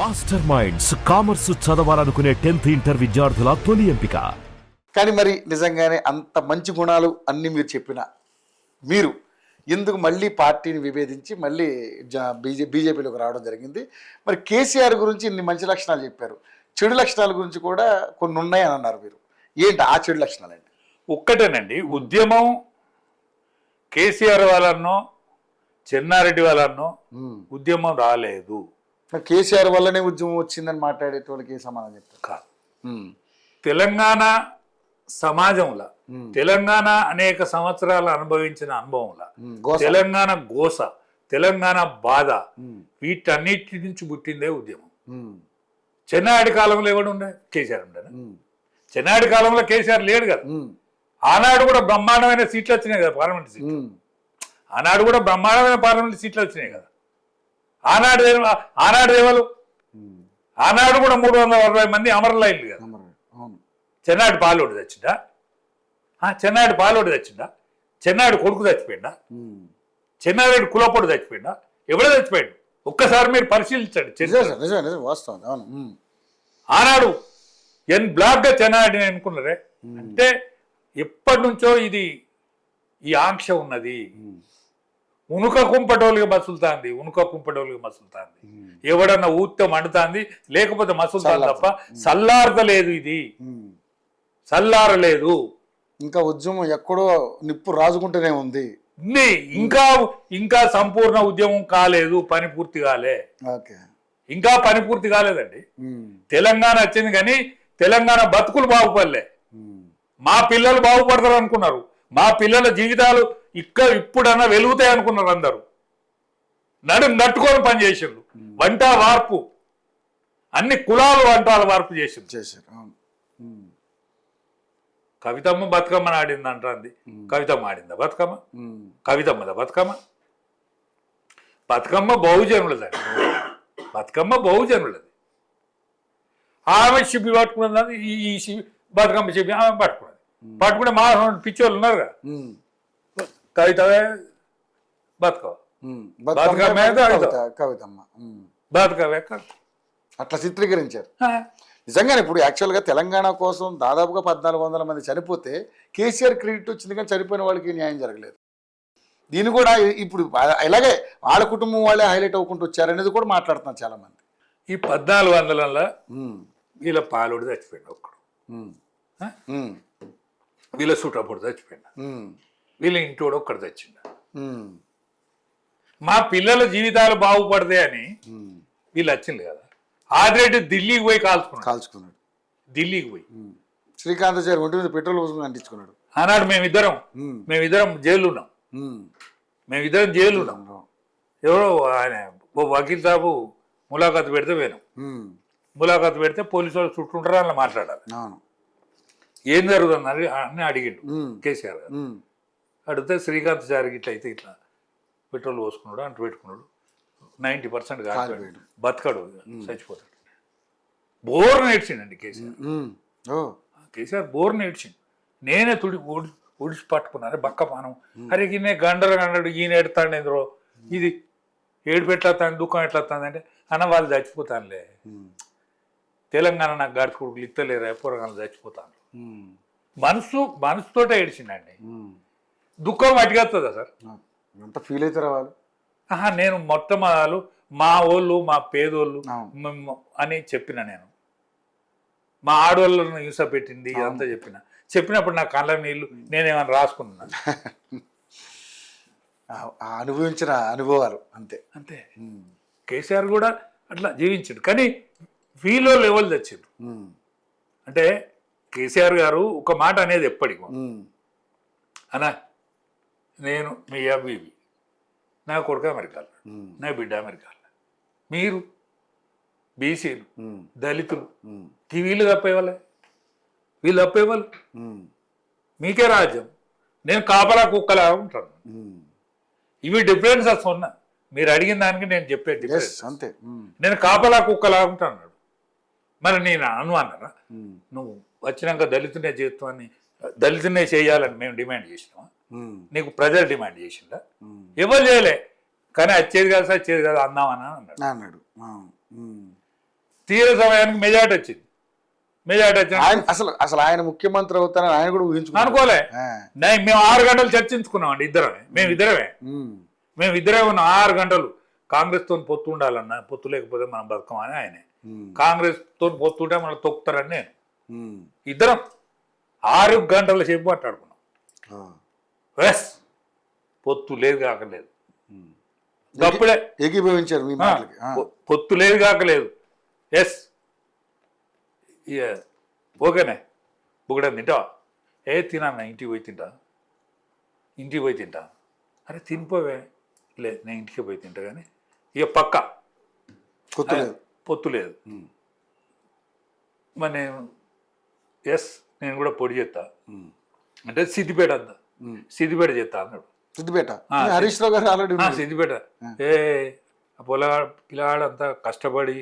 Master minds commerce చదవాలనుకునే 10th inter విద్యార్థుల తొలి ఎంపిక. కానీ మరి నిజంగానే అంత మంచి గుణాలు అన్నీ మీరు చెప్పిన మీరు ఎందుకు మళ్ళీ పార్టీని విభేదించి మళ్ళీ బీజేపీలోకి రావడం జరిగింది? మరి కేసీఆర్ గురించి ఇన్ని మంచి లక్షణాలు చెప్పారు, చెడు లక్షణాల గురించి కూడా కొన్ని ఉన్నాయని అన్నారు మీరు. ఏంటి ఆ చెడు లక్షణాలండి? ఒక్కటేనండి, ఉద్యమం కేసీఆర్ వాళ్ళనో చెన్నారెడ్డి వాళ్ళనో ఉద్యమం రాలేదు. మరి కేసీఆర్ వల్లనే ఉద్యమం వచ్చిందని మాట్లాడేటోళ్ళకి ఏ సమాధానం చెప్తారు? కాదు. తెలంగాణ సమాజంలో తెలంగాణ అనేక సంవత్సరాలు అనుభవించిన అనుభవంలో తెలంగాణ గోస, తెలంగాణ బాధ, వీటన్నిటి నుంచి పుట్టిందే ఉద్యమం. చెన్నారెడ్డి కాలంలో ఎవడు ఉండే? కేసీఆర్ ఉండే. చెన్నారెడ్డి కాలంలో కేసీఆర్ లేడు కదా. ఆనాడు కూడా బ్రహ్మాండమైన సీట్లు వచ్చినాయి కదా, పార్లమెంట్ సీట్లు. ఆనాడు కూడా బ్రహ్మాండమైన పార్లమెంట్ సీట్లు వచ్చినాయి కదా. ఆనాడు ఎవరు? ఆనాడు కూడా 360 మంది అమరలైన్లు కదా. చెన్నాడు పాలోడు తెచ్చిండా? చెన్నాడు పాలోడు తెచ్చిండా? చెన్నాడు కొడుకు చచ్చిపోయిందా? చెన్నారెడ్డి కులపోడు చచ్చిపోయిందా? ఎవడో చచ్చిపోయాడు? ఒక్కసారి మీరు పరిశీలించండి. ఆనాడు బ్లాక్ గా చెన్నారెడ్డిని అనుకున్నారే అంటే ఎప్పటి నుంచో ఇది ఈ ఆంక్ష ఉన్నది. ఉనుక కుంపటోలుగా మసులుతాంది, ఎవడన్నా ఊత్తే మండుతాంది, లేకపోతే మసులుతాంది తప్ప సల్లారలేదు. ఇది సల్లారలేదు. ఇంకా ఉద్యమం ఎక్కడో నిప్పు రాజుకుంటూనే ఉంది. ఇంకా సంపూర్ణ ఉద్యమం కాలేదు, పని పూర్తి కాలే. ఇంకా పని పూర్తి కాలేదండి. తెలంగాణ వచ్చింది కానీ తెలంగాణ బతుకులు బాగుపడలే. మా పిల్లలు బాగుపడతారు అనుకున్నారు, మా పిల్లల జీవితాలు ఇప్పుడన్నా వెలుగుతాయి అనుకున్నారు. అందరూ నట్టుకొని పని చేసిండ్రు. వంట వార్పు, అన్ని కులాలు వంటల వార్పు చేశారు. కవితమ్మ బతుకమ్మని ఆడింది అంటుంది. కవితమ్మ ఆడిందా బతుకమ్మ? కవితమ్మదా బతుకమ్మ? బతుకమ్మ బహుజనులదండి. బతుకమ్మ బహుజనులది. ఆమె శిబి పట్టుకున్నది, ఈ బతుకమ్మ శిబి ఆమె పట్టుకునే మా పిచ్చోళ్ళు ఉన్నారు కదా. కవితవే బతుకమ్మ, కవితమ్మ బతుకవే అట్లా చిత్రీకరించారు. నిజంగానే ఇప్పుడు యాక్చువల్గా తెలంగాణ కోసం దాదాపుగా 1400 మంది చనిపోతే కేసీఆర్ క్రెడిట్ వచ్చింది, కానీ చనిపోయిన వాళ్ళకి న్యాయం జరగలేదు. దీన్ని కూడా ఇప్పుడు ఇలాగే వాళ్ళ కుటుంబం వాళ్ళే హైలైట్ అవ్వకుంటూ వచ్చారనేది కూడా మాట్లాడుతున్నారు చాలా మంది. ఈ 1400ల వీళ్ళ పాలోడు చచ్చిపోయింది ఒక్కడు, వీళ్ళ సుటప్పుడు చచ్చిపోయింది, వీళ్ళ ఇంటోడు ఒక్కడు చచ్చిండ. మా పిల్లల జీవితాలు బాగుపడతాయి అని వీళ్ళు వచ్చింది కదా. ఆదిరెడ్డి ఢిల్లీకి పోయి కాల్చుకున్నాడు. ఢిల్లీకి పోయి శ్రీకాంతాచారి ఒంటి మీద పెట్రోల్ పోసుకుని అంటించుకున్నాడు. ఆనాడు మేమిద్దరం జైలు ఉన్నాం. ఎవరో ఆయన వకీల్ సాబు ములాఖాతు పెడితే పోయినాం. ములాఖాతు పెడితే పోలీసు వాళ్ళు చుట్టూంటారా అలా మాట్లాడాలి. ఏం జరుగుతుంది అని అడిగిండు కేసీఆర్ గారు. అడిగితే శ్రీకాంతాచారికి ఇట్లా పెట్రోల్ పోసుకున్నాడు, అంటు పెట్టుకున్నాడు, 90% కాలిపోయాడు, బతకడు, చచ్చిపోతాడు. బోర్ నేడ్చిండండి కేసీఆర్ బోర్ నేడ్చిండు. నేనే ఒడిసి పట్టుకున్నాను బక్క పానం. అరే ఈయన గండడు, ఈయన ఎడతాడు ఎదురో, ఇది ఏడుపు ఎట్లొస్తాను, దుఃఖం ఎట్లొస్తుంది అంటే అన్న వాళ్ళు చచ్చిపోతానులే, తెలంగాణ నాకు గాడి కొడుకులు ఇత్తలేరా, పూరగాలు చచ్చిపోతాను. మనసుతోటే ఏడ్చిండండి. దుఃఖం అటుకొస్తుందా సార్? ఎంత ఫీల్ అవుతారా వాళ్ళు? నేను మొట్టమొదలు మా వాళ్ళు, మా పేదోళ్ళు అని చెప్పిన. నేను మా ఆడవాళ్ళను హింస పెట్టింది ఇదంతా చెప్పినప్పుడు నా కళ్ళ నీళ్ళు నేనేమన్నా రాసుకున్నాను. అనుభవించిన అనుభవాలు అంతే. కేసీఆర్ కూడా అట్లా జీవించాడు. కానీ వీళ్ళు లెవెల్ తెచ్చిండ్రు. అంటే కేసీఆర్ గారు ఒక మాట అనేది ఎప్పటికీ, అన్నా నేను మీ అబ్బీవి, నా కొడుకు అమెరికాలో, నా బిడ్డ అమెరికాలో, మీరు బీసీలు, దళితులు, వీళ్ళు తప్పేవాళ్ళే, వీళ్ళు తప్పేవాళ్ళు, మీకే రాజ్యం, నేను కాపలా కుక్కలా ఉంటాను. ఇవి డిఫరెన్సెస్ ఉన్నా. మీరు అడిగిన దానికి నేను చెప్పే డిఫరెన్స్ అంతే. నేను కాపలా కుక్కలా ఉంటాను. మరి నేను అనుమానరా? నువ్వు వచ్చినాక దళితునే చేస్తామని, దళితునే చేయాలని మేము డిమాండ్ చేసినామా? నీకు ప్రజలు డిమాండ్ చేసిందా? ఎవరు చేయలే. కానీ వచ్చేది కాదు సార్, వచ్చేది కాదు అందామని అన్నాడు. తీర సమయానికి మెజార్టీ వచ్చింది. ఆయన అసలు ఆయన ముఖ్యమంత్రి అవుతారని ఆయన కూడా ఊహించుకున్నాను. అనుకోలే. మేము 6 గంటలు చర్చించుకున్నామండి ఇద్దరమే. మేము ఇద్దరే ఉన్నాం 6 గంటలు. కాంగ్రెస్ తో పొత్తు ఉండాలన్నా, పొత్తు లేకపోతే మనం బతకం అని ఆయనే. కాంగ్రెస్ తో పొత్తు ఉంటే మనం తొక్కుతారని నేను. ఇద్దరం 6 గంటల సేపు మాట్లాడుకున్నాం. ఎస్, పొత్తు లేదు కాకలేదు. అప్పుడే ఏకీభవించారు మీ మాటలకి. పొత్తు లేదు కాకలేదు. ఎస్, ఓకేనే. బుగడ తింటావా? తినా, ఇంటికి పోయి తింటా. అరే తినిపోవే. లే, నేను ఇంటికి పోయి తింటా. కానీ ఇక పక్క పొత్తు లేదు. మరి నేను కూడా పొడి చేస్తా అంటే సిద్దిపేట అంతా, సిద్దిపేట చేస్తా అన్నాడు. సిద్దిపేట హరీష్ రావు గారు ఆల్రెడీ సిద్దిపేట. పిల్లగాడు అంతా కష్టపడి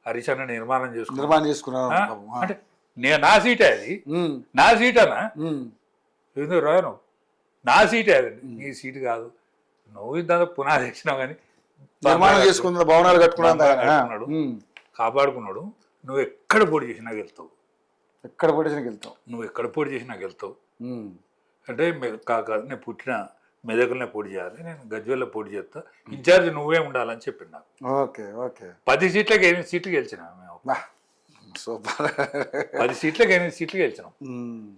హరీష్ అన్న నిర్మాణం చేసుకున్నాను. అంటే నా సీటే అది, నా సీటనా? ఎందుకు రాను? నా సీటే అది, నీ సీటు కాదు. నువ్వు ఇంత పునాది వేసినావు కానీ నిర్మాణం చేసుకున్న భవనాలు కట్టుకున్నాడు, కాపాడుకున్నాడు. నువ్వు ఎక్కడ పోటీ చేసినా వెళ్తావు. నువ్వు ఎక్కడ పోటీ చేసినా వెళ్తావు. అంటే నేను పుట్టిన మెదకులనే పోటీ చేయాలి, నేను గజ్వేల్లో పోటీ చేస్తా, ఇన్ఛార్జ్ నువ్వే ఉండాలని చెప్పిండు నాకు. 10 సీట్లకి 8 సీట్లు గెలిచినా మేము. 10 సీట్లకి 8 సీట్లు గెలిచినాం.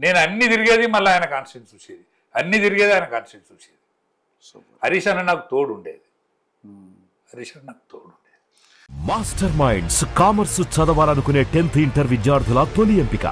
నేను అన్ని తిరిగేది మళ్ళీ ఆయన కాన్స్టిట్యూన్స్ చూసేది, అన్ని తిరిగేది ఆయన కాన్స్టిట్యూన్స్ చూసేది. హరీష్ అన్న నాకు తోడు ఉండేది. మాస్టర్ మైండ్స్ కామర్స్ చదవాలనుకునే 10th ఇంటర్ విద్యార్థుల తొలి ఎంపిక.